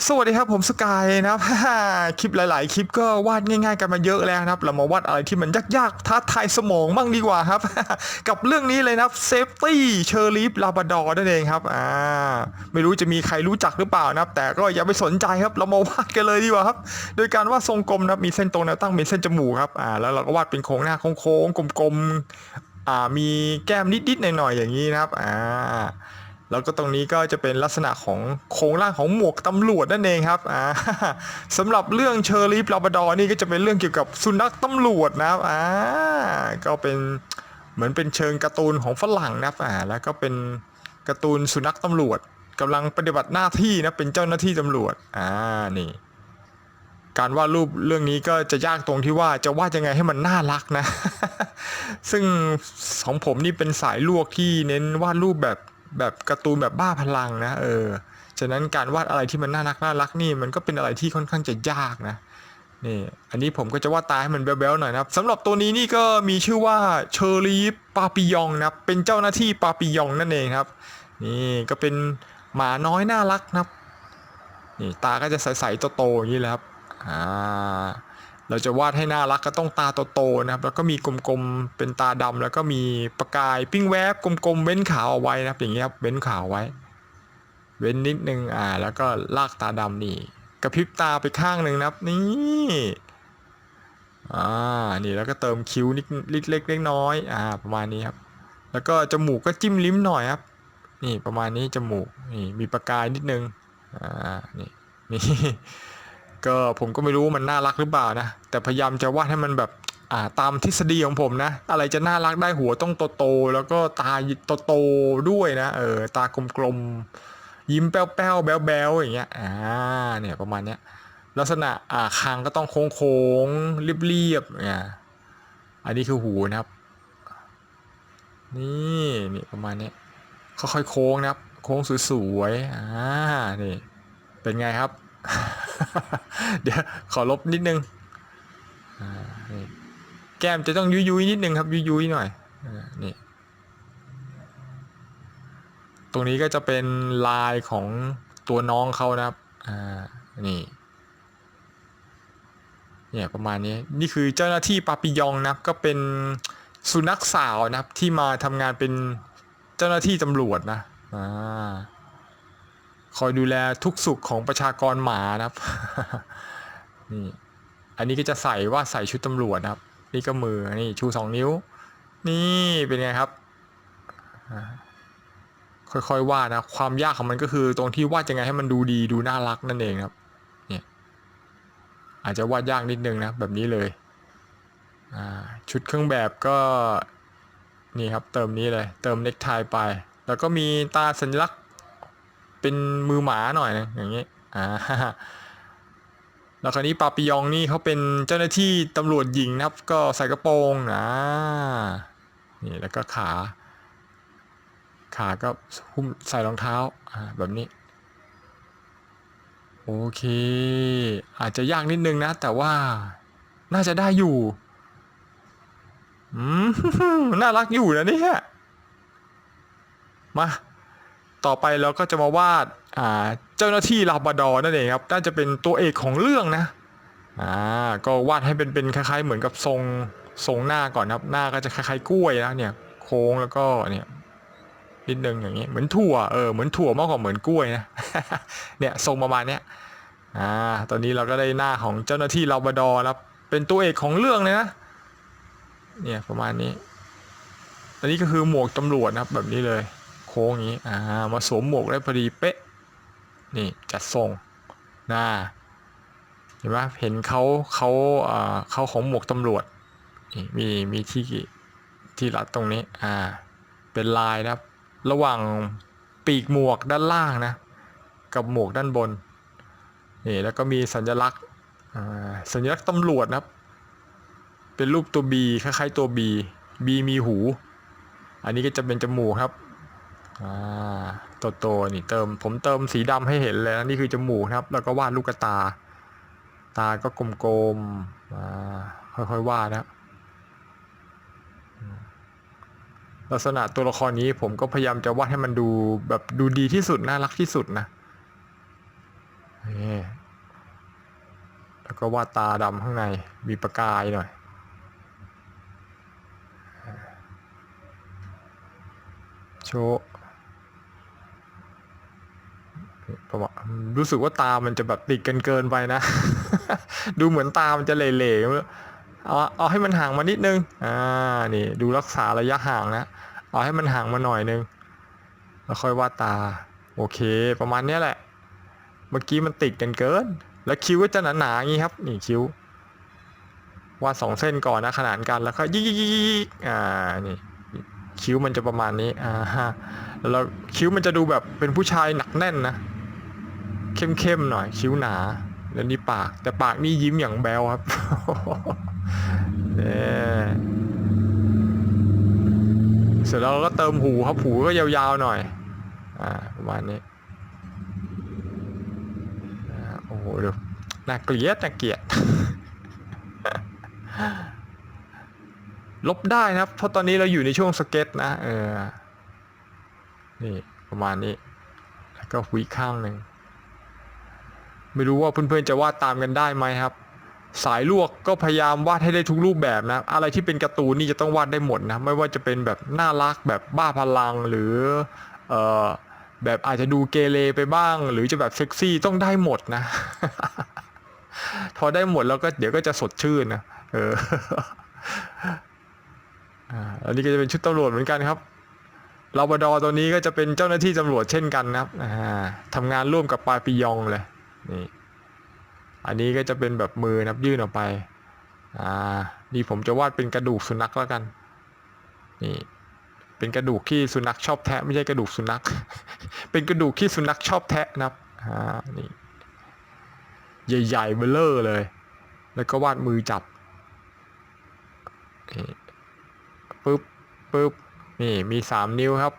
สวัสดีครับผมสกายนะครับ คลิปหลายๆคลิปก็วาดง่ายๆกันมาเยอะแล้วนะครับเรามาวาดอะไรที่มันยากๆท้าทายสมองบ้างดีกว่าครับ กับเรื่องนี้เลยนะครับเซฟตี้เชอร์ลีฟลาบราดอร์นั่นเองครับไม่รู้จะมีใครรู้จักหรือเปล่านะครับแต่ก็อย่าไปสนใจครับเรามาวาดกันเลยดีกว่าครับโดยการวาดทรงกลมนะครับมีเส้นตรงแนวตั้งมีเส้นจมูกครับแล้วเราก็วาดเป็นโค้งหน้าโค้งๆกลมๆมีแก้มนิดๆหน่อยๆอย่างนี้นะครับแล้วก็ตรงนี้ก็จะเป็นลักษณะของโครงร่างของหมวกตำรวจนั่นเองครับสำหรับเรื่องเชอร์ลีฟลาบราดอร์นี่ก็จะเป็นเรื่องเกี่ยวกับสุนัขตำรวจนะครับก็เป็นเหมือนเป็นเชิงการ์ตูนของฝรั่งนะครับแล้วก็เป็นการ์ตูนสุนัขตำรวจกำลังปฏิบัติหน้าที่นะเป็นเจ้าหน้าที่ตำรวจนี่การวาดรูปเรื่องนี้ก็จะยากตรงที่ว่าจะวาดยังไงให้มันน่ารักนะ ซึ่งของผมนี่เป็นสายลวกที่เน้นวาดรูปแบบการ์ตูนแบบบ้าพลังนะฉะนั้นการวาดอะไรที่มันน่ารักนี่มันก็เป็นอะไรที่ค่อนข้างจะยากนะนี่อันนี้ผมก็จะวาดตาให้มันแบ๊วๆหน่อยนะครับสำหรับตัวนี้นี่ก็มีชื่อว่าเชอรีฟปาปิยองนะครับเป็นเจ้าหน้าที่ปาปิยองนั่นเองครับนี่ก็เป็นหมาน้อยน่ารักนะครับนี่ตาก็จะใสๆโตๆอย่างนี้แหละครับอ่า เราจะวาดให้น่ารักก็ต้องตาโตๆนะครับแล้วก็มีกลมๆเป็นตาดำแล้วก็มีประกายปิ้งแวบกลมๆเว้นขาวเอาไว้นะครับอย่างเงี้ยครับเว้นขาวไว้เว้นนิดนึงแล้วก็ลากตาดำนี่กระพริบตาไปข้างหนึ่งนะครับนี่นี่แล้วก็เติมคิ้วนิดเล็กๆน้อยๆประมาณนี้ครับแล้วก็จมูกก็จิ้มลิ้มหน่อยครับนี่ประมาณนี้จมูกนี่มีประกายนิดนึงนี่นี่ ก็ผมก็ไม่รู้มันน่ารักหรือเปล่านะแต่พยายามจะวาดให้มันแบบตามทฤษฎีของผมนะอะไรจะน่ารักได้หัวต้องโตๆแล้วก็ตาโตๆด้วยนะตากลมๆยิ้มแป้วๆแบ๊วๆอย่างเงี้ยเนี่ยประมาณเนี้ยลักษณะคางก็ต้องโค้งๆเรียบๆเนี่ยอันนี้คือหูนะครับนี่ประมาณนี้ค่อยๆโค้งนะครับโค้งสวยๆนี่เป็นไงครับ เดี๋ยวขอลบนิดนึงแก้มจะต้องยุยๆนิดนึงครับยุยๆหน่อยนี่ตรงนี้ก็จะเป็นลายของตัวน้องเขานะครับนี่เนี่ยประมาณนี้นี่คือเจ้าหน้าที่ปาปิยองนะครับก็เป็นสุนัขสาวนะครับที่มาทำงานเป็นเจ้าหน้าที่ตำรวจนะคอยดูแลทุกสุขของประชากรหมานะครับนี่อันนี้ก็จะใส่ชุดตำรวจนะครับนี่ก็มือนี่ชู2 นิ้วนี่เป็นไงครับค่อยๆวาดนะความยากของมันก็คือตรงที่วาดยังไงให้มันดูดีดูน่ารักนั่นเองครับเนี่ยอาจจะวาดยากนิดนึงนะแบบนี้เลยชุดเครื่องแบบก็นี่ครับเติมนี้เลยเติมเน็กไทไปแล้วก็มีตาสัญลักษณ์เป็นมือหมาหน่อยนะอย่างนี้แล้วคราวนี้ปาปิยองนี่เขาเป็นเจ้าหน้าที่ตำรวจหญิงนะครับก็ใส่กระโปรงนี่แล้วก็ขาก็หุ้มใส่รองเท้าแบบนี้โอเคอาจจะยากนิดนึงนะแต่ว่าน่าจะได้อยู่น่ารักอยู่นะเนี่ยมาต่อไปเราก็จะมาวาดเจ้าหน้าที่ลาบราดอร์นั่นเองครับน่าจะเป็นตัวเอกของเรื่องนะก็วาดให้เป็นคล้ายๆเหมือนกับทรงหน้าก่อนครับหน้าก็จะคล้ายๆกล้วยนะเนี่ยโค้งแล้วก็เนี่ยนิดนึงอย่างนี้เหมือนถั่วเหมือนถั่วมากกว่าเหมือนกล้วยนะ เนี่ยทรงประมาณเนี้ยตอนนี้เราก็ได้หน้าของเจ้าหน้าที่ลาบราดอร์แล้วเป็นตัวเอกของเรื่องเลยนะเนี่ยประมาณนี้อันนี้ก็คือหมวกตำรวจนะครับแบบนี้เลยโค้งอย่างนี้มาสวมหมวกได้พอดีเป๊ะนี่จัดทรงเห็นไหมเห็นเขาของหมวกตำรวจนี่มีที่รัดตรงนี้เป็นลายนะครับระหว่างปีกหมวกด้านล่างนะกับหมวกด้านบนนี่แล้วก็มีสัญลักษณ์ตำรวจนะครับเป็นรูปตัว B คล้ายๆตัว B มีหูอันนี้ก็จะเป็นจมูกครับโตนี่ผมเติมสีดำให้เห็นเลยนะนี่คือจมูกครับแล้วก็วาดลูกตาก็กลมๆค่อยๆวาดนะครับลักษณะตัวละครนี้ผมก็พยายามจะวาดให้มันดูแบบดูดีที่สุดน่ารักที่สุดนะ นี่แล้วก็วาดตาดำข้างในมีประกายหน่อยโชว์ประมาณรู้สึกว่าตามันจะแบบติดกันเกินไปนะ ดูเหมือนตามันจะเหล่ๆเอาให้มันห่างมานิดนึงนี่ดูรักษาระยะห่างนะเอาให้มันห่างมาหน่อยนึงแล้วค่อยวาดตาโอเคประมาณนี้แหละเมื่อกี้มันติดกันเกินแล้วคิ้วก็จะหนาๆอย่างนี้ครับนี่คิ้ววาด2 เส้นก่อนนะขนานกันแล้วก็ยิกนี่คิ้วมันจะประมาณนี้แล้วคิ้วมันจะดูแบบเป็นผู้ชายหนักแน่นนะเข้มๆหน่อยคิ้วหนาแล้วนี่ปากแต่ปากนี่ยิ้มอย่างแบวครับ เนี่ยเสร็จแล้วเราก็เติมหูครับหูก็ยาวๆหน่อยประมาณนี้โอ้โหดูน่าเกลียดลบได้นะครับเพราะตอนนี้เราอยู่ในช่วงสเก็ตนะนี่ประมาณนี้แล้วก็หุยข้างหนึ่งไม่รู้ว่าเพื่อนๆจะวาดตามกันได้ไหมครับสายลวกก็พยายามวาดให้ได้ทุกรูปแบบนะอะไรที่เป็นการ์ตูนนี่จะต้องวาดได้หมดนะไม่ว่าจะเป็นแบบน่ารักแบบบ้าพลังหรือแบบอาจจะดูเกเรไปบ้างหรือจะแบบเซ็กซี่ต้องได้หมดนะ พอได้หมดแล้วก็เดี๋ยวก็จะสดชื่นนะอันนี้ก็จะเป็นชุดตำรวจเหมือนกันครับลาบราดอร์ตัวนี้ก็จะเป็นเจ้าหน้าที่ตำรวจเช่นกันนะครับทำงานร่วมกับปาปิยองเลยนี่อันนี้ก็จะเป็นแบบมือนับยื่นออกไปนี่ผมจะวาดเป็นกระดูกสุนัขแล้วกันนี่เป็นกระดูกที่สุนัขชอบแทะไม่ใช่กระดูกสุนัข เป็นกระดูกที่สุนัขชอบแทะนะครับนี่ใหญ่ๆเบ้อเร่อเลยแล้วก็วาดมือจับนี่ปึ๊บนี่มี3 นิ้วครับ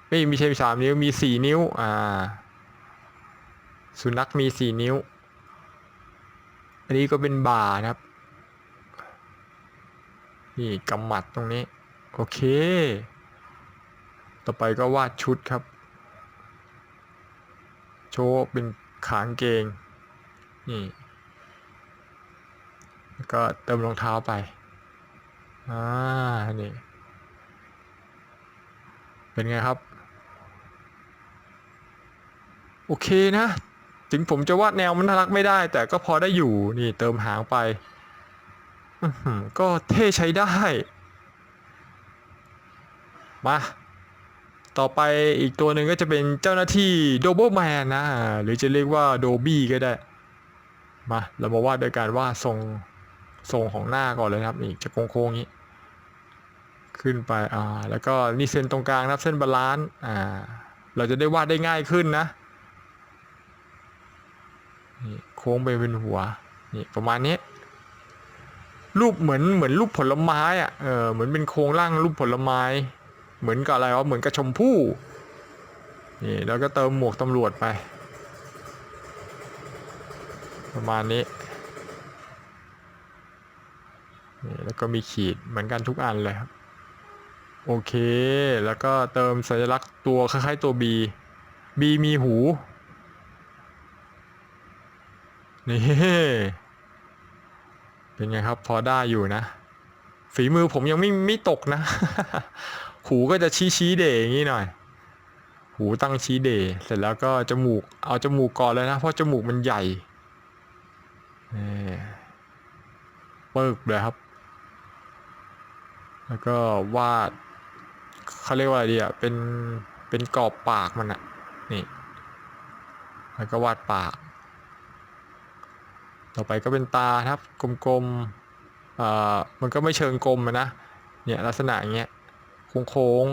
ไม่ใช่3 นิ้วมี4 นิ้วสุนัขมี4 นิ้วอันนี้ก็เป็นบ่านะครับนี่กำหมัดตรงนี้โอเคต่อไปก็วาดชุดครับโชว์เป็นขางเกงนี่แล้วก็เติมรองเท้าไปนี่เป็นไงครับโอเคนะถึงผมจะวาดแนวมันน่ารักไม่ได้แต่ก็พอได้อยู่นี่เติมหางไปก็เท่ใช้ได้มาต่อไปอีกตัวหนึ่งก็จะเป็นเจ้าหน้าที่โดเบิลแมนนะหรือจะเรียกว่าโดบี้ก็ได้มาเรามาวาดโดยการวาดทรงของหน้าก่อนเลยครับนี่จะโค้งๆนี้ขึ้นไปแล้วก็นี่เส้นตรงกลางนะครับเส้นบาลานซ์เราจะได้วาดได้ง่ายขึ้นนะนี่โค้งไปเป็นหัวนี่ประมาณนี้รูปเหมือนรูปผลไม้เหมือนเป็นโครงร่างรูปผลไม้เหมือนกับอะไรวะเหมือนกับชมพู่นี่แล้วก็เติมหมวกตำรวจไปประมาณนี้นี่แล้วก็มีขีดเหมือนกันทุกอันเลยครับโอเคแล้วก็เติมสัญลักษณ์ตัวคล้ายๆตัว B มีหูนี่เป็นไงครับพอได้อยู่นะฝีมือผมยังไม่ตกนะ หูก็จะชี้เดอย่างนี้หน่อยหูตั้งชี้เดเสร็จแล้วก็จมูกเอาจมูกก่อนเลยนะเพราะจมูกมันใหญ่เปิกเลยครับแล้วก็วาดเขาเรียกว่าอะไรดีเป็นกรอบปากมันอ่ะนี่แล้วก็วาดปากต่อไปก็เป็นตาครับกลมๆมันก็ไม่เชิงกลมนะเนี่ยลักษณะอย่างเงี้ยโค้ง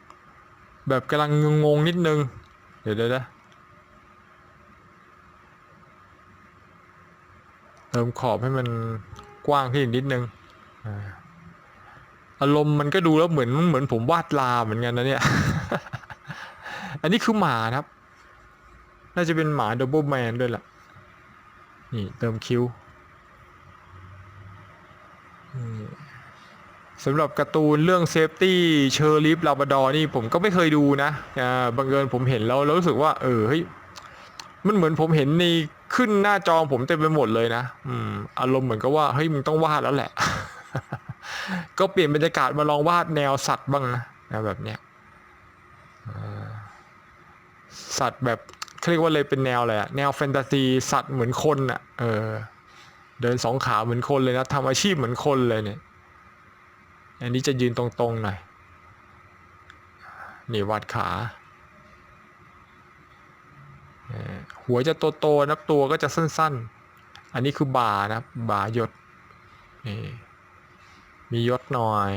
ๆแบบกำลังงงนิดนึงเดี๋ยวนะเติมขอบให้มันกว้างขึ้นนิดนึงอารมณ์มันก็ดูแล้วเหมือนผมวาดลาเหมือนกันนะเนี่ย อันนี้คือหมาครับน่าจะเป็นหมาดับเบิลแมนด้วยแหละนี่เติมคิ้วสำหรับการ์ตูนเรื่องเซฟตี้เชอร์ลีฟลาบราดอร์นี่ผมก็ไม่เคยดูนะบังเอิญผมเห็นแล้วรู้สึกว่าเฮ้ย มันเหมือนผมเห็นในขึ้นหน้าจอผมเต็มไปหมดเลยนะอารมณ์เหมือนกับว่าเฮ้ยมึงต้องวาดแล้วแหละ ก็เปลี่ยนบรรยากาศมาลองวาดแนวสัตว์บ้างนะแบบเนี้ยสัตว์แบบเขาเรียกว่าเลยเป็นแนวอะไรอะแนวแฟนตาซีสัตว์เหมือนคนอะเดินสองขาเหมือนคนเลยนะทำอาชีพเหมือนคนเลยเนี่ยอันนี้จะยืนตรงๆหน่อยนี่วาดขาหัวจะโตๆนับตัวก็จะสั้นๆอันนี้คือบ่านะบ่ายศนี่มียศหน่อย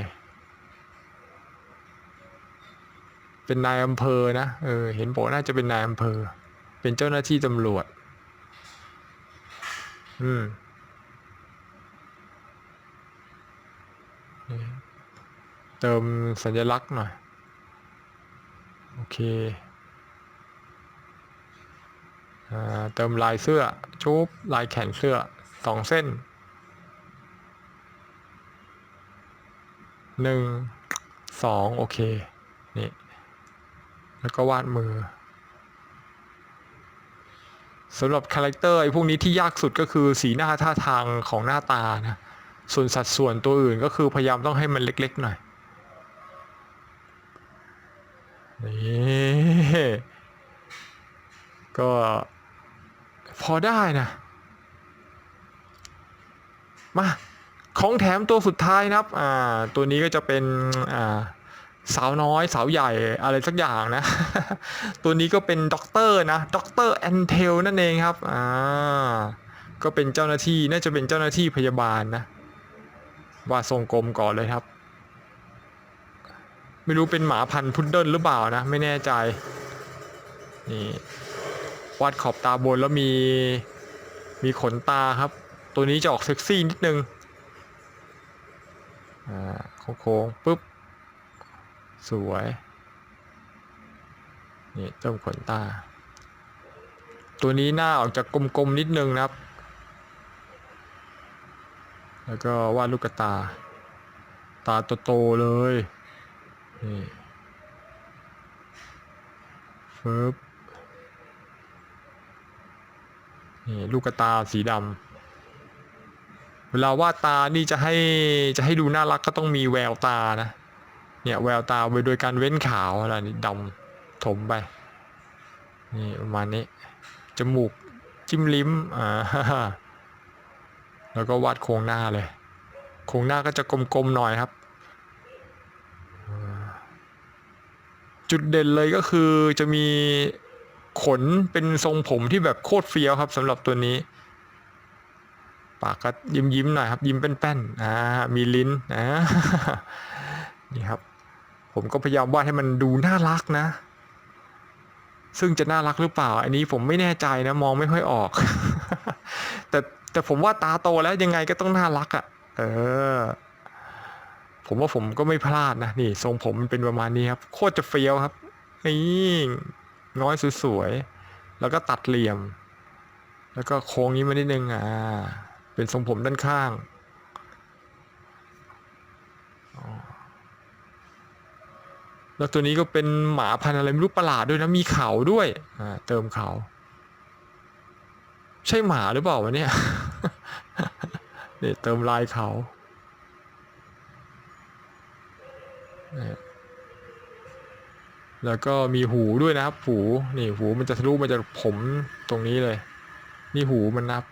เป็นนายอำเภอนะเห็นบอกน่าจะเป็นนายอำเภอเป็นเจ้าหน้าที่ตำรวจเติมสัญลักษณ์หน่อยโอเคเติมลายเสื้อชุบลายแขนเสื้อ2 เส้น1 2โอเคนี่แล้วก็วาดมือสำหรับคาแรคเตอร์ไอ้พวกนี้ที่ยากสุดก็คือสีหน้าท่าทางของหน้าตานะส่วนสัดส่วนตัวอื่นก็คือพยายามต้องให้มันเล็กๆหน่อยนี่ก็พอได้นะมาของแถมตัวสุดท้ายนะครับตัวนี้ก็จะเป็นสาวน้อยสาวใหญ่อะไรสักอย่างนะ ตัวนี้ก็เป็นด็อกเตอร์นะด็อกเตอร์แอนเทลนั่นเองครับก็เป็นเจ้าหน้าที่น่าจะเป็นเจ้าหน้าที่พยาบาลนะวาดทรงกลมก่อนเลยครับไม่รู้เป็นหมาพันธุ์พุดเดิ้ลหรือเปล่านะไม่แน่ใจนี่วาดขอบตาบนแล้วมีขนตาครับตัวนี้จะออกเซ็กซี่นิดนึงโค้งๆปุ๊บสวยนี่เติมขนตาตัวนี้หน้าออกจากกลมๆนิดนึงนะครับแล้วก็วาดลูกตาโตๆเลยนี่ฟึบนี่ลูกตาสีดำเวลาวาดตานี่จะให้ดูน่ารักก็ต้องมีแววตานะเนี่ยแววตาไปโดยการเว้นขาวอะไรนี่ดำถมไปนี่ประมาณนี้จมูกจิ้มลิ้มแล้วก็วาดโครงหน้าเลยโครงหน้าก็จะกลมๆหน่อยครับจุดเด่นเลยก็คือจะมีขนเป็นทรงผมที่แบบโคตรเฟี้ยวครับสำหรับตัวนี้ปากก็ยิ้มหน่อยครับยิ้มแป้นๆมีลิ้นนี่ครับผมก็พยายามวาดให้มันดูน่ารักนะซึ่งจะน่ารักหรือเปล่าอันนี้ผมไม่แน่ใจนะมองไม่ค่อยออก แต่ผมว่าตาโตแล้วยังไงก็ต้องน่ารักอ่ะผมว่าผมก็ไม่พลาดนะนี่ทรงผมมันเป็นประมาณนี้ครับโคตรจะเฟี้ยวครับนี่น้อยสวยๆแล้วก็ตัดเหลี่ยมแล้วก็โค้งนี้มานิดนึงเป็นทรงผมด้านข้างแล้วตัวนี้ก็เป็นหมาพันธุ์อะไรไม่รู้ประหลาดด้วยนะมีเขาด้วยเติมเขาใช่หมาหรือเปล่าวะเนี่ย เนี่ยเติมลายเขาแล้วก็มีหูด้วยนะครับหูนี่หูมันจะทะลุมาจากผมตรงนี้เลยนี่หูมันนับ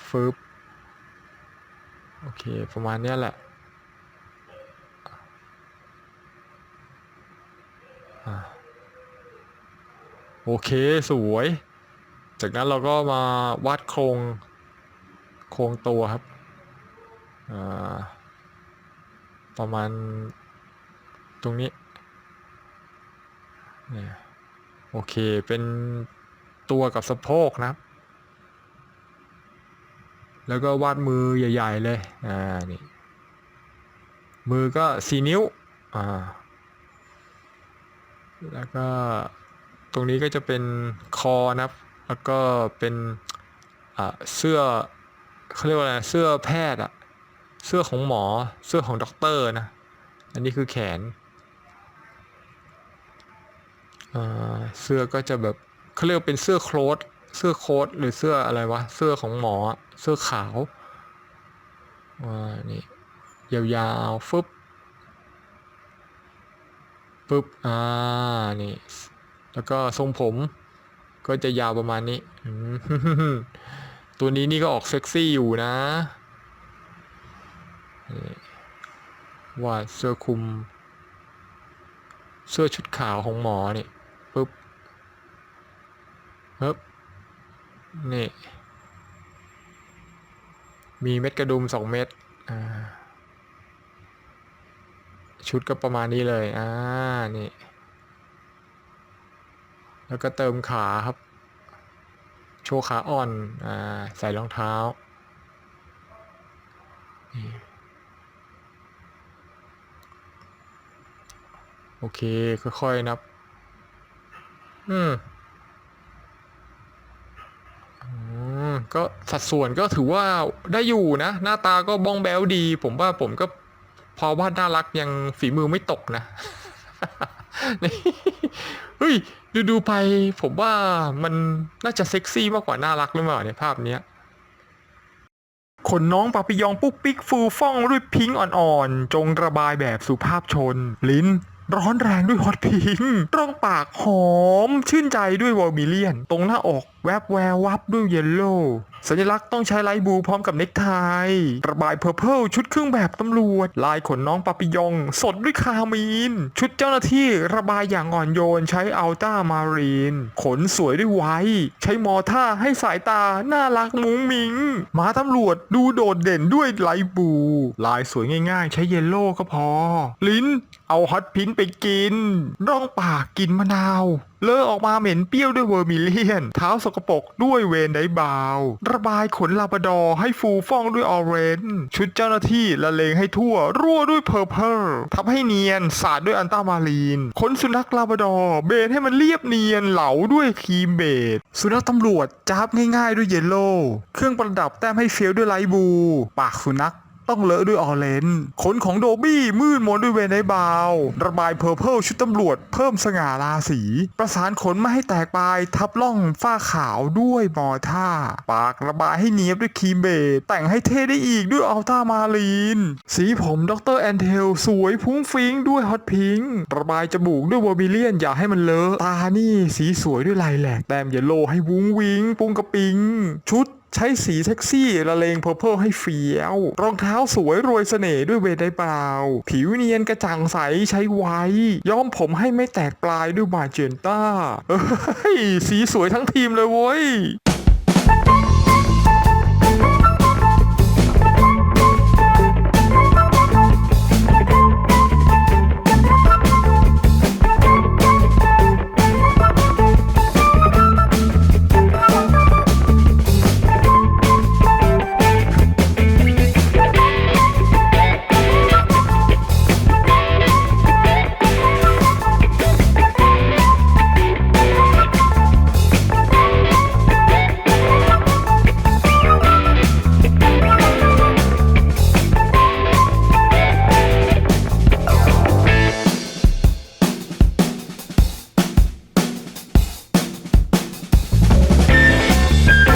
ฟึบโอเคประมาณนี้แหละโอเคสวยจากนั้นเราก็มาวาดโครงตัวครับประมาณตรงนี้โอเคเป็นตัวกับสะโพกนะครับแล้วก็วาดมือใหญ่ๆเลยนี่มือก็4 นิ้วแล้วก็ตรงนี้ก็จะเป็นคอนะครับแล้วก็เป็นเสื้อเขาเรียกว่าอะไรเสื้อแพทย์เสื้อของหมอเสื้อของด็อกเตอร์นะอันนี้คือแขนเสื้อก็จะแบบเขาเรียกว่าเป็นเสื้อโค้ท เสื้อโค้ทหรือเสื้ออะไรวะเสื้อของหมอเสื้อขาวนี่ยาวๆฟึบปึ๊บนี่แล้วก็ทรงผมก็จะยาวประมาณนี้ตัวนี้นี่ก็ออกเซ็กซี่อยู่นะว่าเสื้อคลุมเสื้อชุดขาวของหมอนี่ปึ๊บนี่มีเม็ดกระดุม2 เม็ดชุดก็ประมาณนี้เลยนี่แล้วก็เติมขาครับโชว์ขาอ่อนใส่รองเท้าโอเคค่อยๆนับก็สัดส่วนก็ถือว่าได้อยู่นะหน้าตาก็บ้องแบ้วดีผมว่าผมก็พอวาดน่ารักยังฝีมือไม่ตกนะ เฮ้ยดูไปผมว่ามันน่าจะเซ็กซี่มากกว่าน่ารักหรือเปล่าในภาพเนี้ยขนน้องปาปิยองปุ๊กปิ๊กฟูฟ่องด้วยพิงค์อ่อนๆจงระบายแบบสุภาพชนลิ้นร้อนแรงด้วยฮอตพิงค์ร่องปากหอมชื่นใจด้วยวอลมิเลียนตรงหน้าอกแวบแวววับด้วยเยลโล่สัญลักษณ์ต้องใช้ไลท์บลูพร้อมกับเน็กไทระบายเพอร์เพิลชุดเครื่องแบบตำรวจลายขนน้องปาปิยองสดด้วยคามีนชุดเจ้าหน้าที่ระบายอย่างอ่อนโยนใช้อัลต้ามารีนขนสวยด้วยไว้ใช้มอท่าให้สายตาน่ารักมุ้งมิงหมาตำรวจดูโดดเด่นด้วยไลท์บลูลายสวยง่ายๆใช้เยลโล่ก็พอลิ้นเอาฮอตพิงค์ไปกินร่องปากกินมะนาวเลอะออกมาเหม็นเปรี้ยวด้วยเวอร์มิเลียนเท้าสกปรกด้วยเวนไดบาวระบายขนลาบราดอร์ให้ฟูฟ่องด้วยออเรนจ์ชุดเจ้าหน้าที่ละเลงให้ทั่วรั่วด้วยเพอร์เพลทำให้เนียนสาดด้วยอันต้ามารีนขนสุนัขลาบราดอร์เบนให้มันเรียบเนียนเหลาด้วยครีมเบดสุนัขตำรวจจับง่ายๆด้วยเยลโล่เครื่องประดับแต้มให้เฟี้ยวด้วยไลท์บลูปากสุนัขต้องเลอะด้วยออเรนจ์ขนของโดบี้มืดมนด้วยเวนไดบาวระบายเพอร์เพลชุดตำรวจเพิ่มสง่าราศีประสานขนไม่ให้แตกปลายทับล่องฝ้าขาวด้วยมอท่าปากระบายให้เนียบด้วยครีมเบดแต่งให้เท่ได้อีกด้วยอัลต้ามารีนสีผมดรแอนเทลสวยพุ้งฟิ้งด้วยฮอตพิงค์ระบายจมูกด้วยวอร์บิเลียนอย่าให้มันเลอะตานี่สีสวยด้วยไลแลกแต้มเยลโล่ให้วุ้งวิงปุงกระปิงชุดใช้สีเซ็กซี่ละเลงเพอร์เพลให้เฟี้ยวรองเท้าสวยรวยเสน่ห์ด้วยเวทได้เปล่าผิวเนียนกระจ่างใสใช้ไว้ย้อมผมให้ไม่แตกปลายด้วยมาเจนต้าสีสวยทั้งทีมเลยเว้ย